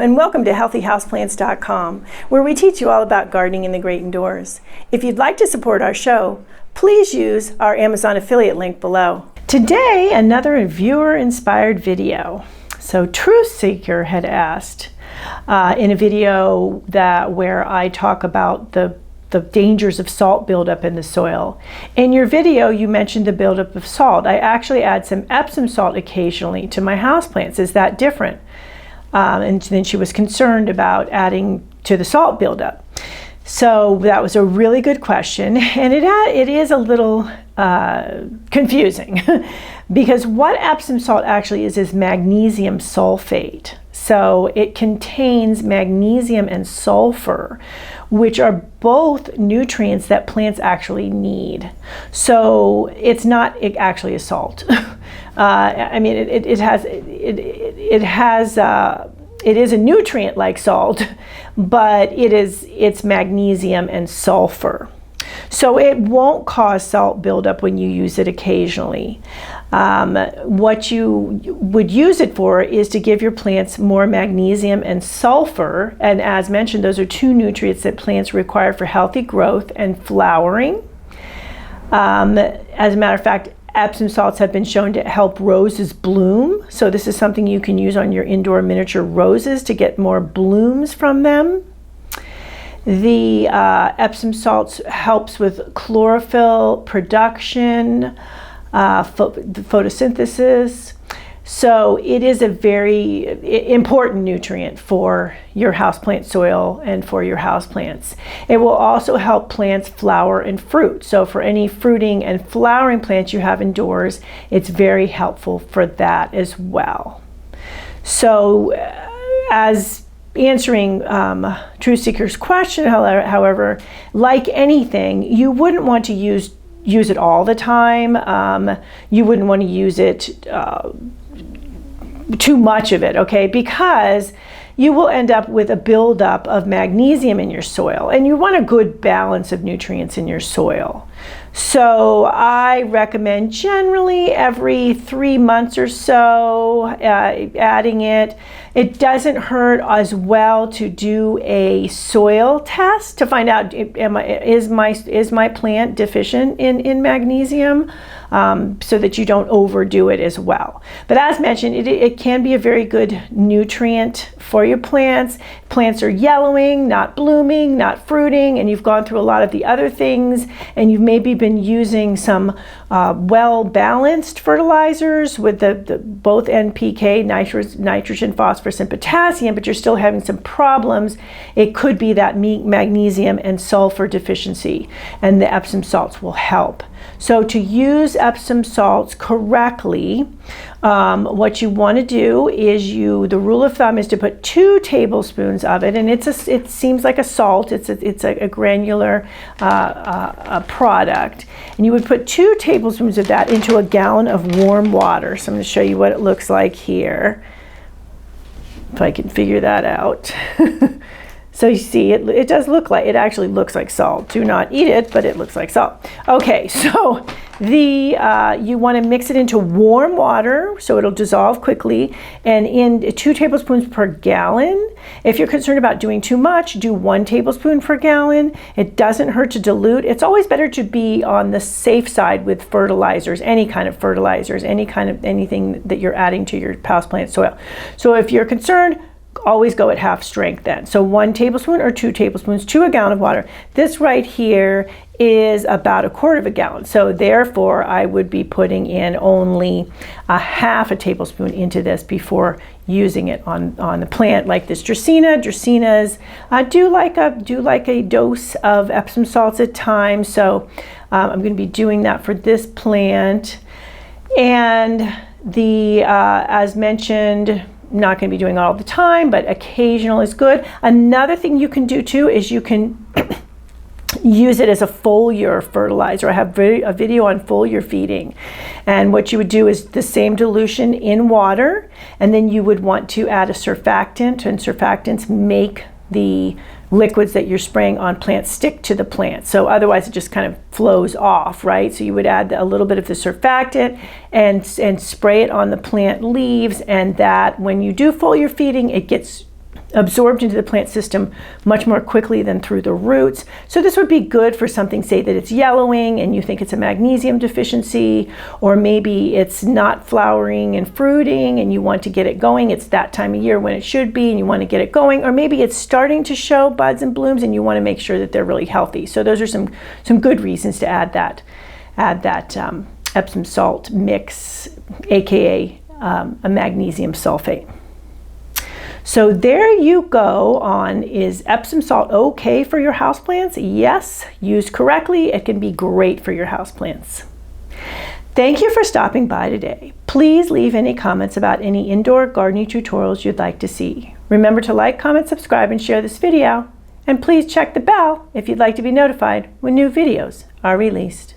and welcome to 𝗤𝗵𝗱𝗲𝗄𝑠�plants.com, where we teach you all about gardening in the great indoors. If you'd like to support our show, please use our Amazon affiliate link below. Today, another viewer-inspired video. So Truth Seeker had asked in a video where I talk about the dangers of salt buildup in the soil. In your video, you mentioned the buildup of salt. I actually add some Epsom salt occasionally to my houseplants. Is that different? And then she was concerned about adding to the salt buildup. So that was a really good question, and it is a little confusing because what Epsom salt actually is magnesium sulfate. So it contains magnesium and sulfur, which are both nutrients that plants actually need. So it's not actually a salt. I mean, it is a nutrient like salt, but it's magnesium and sulfur. So it won't cause salt buildup when you use it occasionally. What you would use it for is to give your plants more magnesium and sulfur. And as mentioned, those are two nutrients that plants require for healthy growth and flowering. As a matter of fact, Epsom salts have been shown to help roses bloom. So this is something you can use on your indoor miniature roses to get more blooms from them. The Epsom salts helps with chlorophyll production, photosynthesis. So it is a very important nutrient for your houseplant soil and for your houseplants. It will also help plants flower and fruit. So for any fruiting and flowering plants you have indoors, it's very helpful for that as well. So as answering Truth Seeker's question, however, like anything, you wouldn't want to use it all the time. You wouldn't want to use it too much of it, okay? Because you will end up with a buildup of magnesium in your soil, and you want a good balance of nutrients in your soil. So I recommend generally every 3 months or so adding it. It doesn't hurt as well to do a soil test to find out is my plant deficient in magnesium, so that you don't overdo it as well. But as mentioned, it can be a very good nutrient for your plants. Plants are yellowing, not blooming, not fruiting, and you've gone through a lot of the other things, and you've maybe been using some well-balanced fertilizers with both NPK, nitrogen, phosphorus, and potassium, but you're still having some problems. It could be that magnesium and sulfur deficiency, and the Epsom salts will help. So to use Epsom salts correctly, what you want to do is the rule of thumb is to put 2 tablespoons of it, and it seems like a salt. It's a granular product, and you would put 2 tablespoons of that into a gallon of warm water. So I'm going to show you what it looks like here, if I can figure that out. So you see, it actually looks like salt. Do not eat it, but it looks like salt. Okay, so you want to mix it into warm water so it'll dissolve quickly, and in 2 tablespoons per gallon. If you're concerned about doing too much, do 1 tablespoon per gallon. It doesn't hurt to dilute. It's always better to be on the safe side with fertilizers, any kind of fertilizers, anything that you're adding to your houseplant soil. So if you're concerned, always go at half strength then. So 1 tablespoon or 2 tablespoons to a gallon of water. This right here is about 1/4 gallon. So therefore, I would be putting in only a half a tablespoon into this before using it on the plant, like this 𝗤𝗄𝗃. 𝗤𝗄𝗃s do like a dose of Epsom salts at times. So I'm going to be doing that for this plant. And as mentioned, not going to be doing it all the time, but occasional is good. Another thing you can do too is you can use it as a foliar fertilizer. I have a video on foliar feeding, and what you would do is the same dilution in water, and then you would want to add a surfactant, and surfactants make the liquids that you're spraying on plants stick to the plant. So otherwise it just kind of flows off, right? So you would add a little bit of the surfactant and spray it on the plant leaves, and that when you do foliar feeding, it gets absorbed into the plant system much more quickly than through the roots. So this would be good for something, say that it's yellowing and you think it's a magnesium deficiency, or maybe it's not flowering and fruiting and you want to get it going. It's that time of year when it should be and you want to get it going, or maybe it's starting to show buds and blooms and you want to make sure that they're really healthy. So those are some good reasons to add that Epsom salt mix, aka a magnesium sulfate. So there you go on, is Epsom salt okay for your houseplants? Yes, used correctly, it can be great for your houseplants. Thank you for stopping by today. Please leave any comments about any indoor gardening tutorials you'd like to see. Remember to like, comment, subscribe, and share this video. And please check the bell if you'd like to be notified when new videos are released.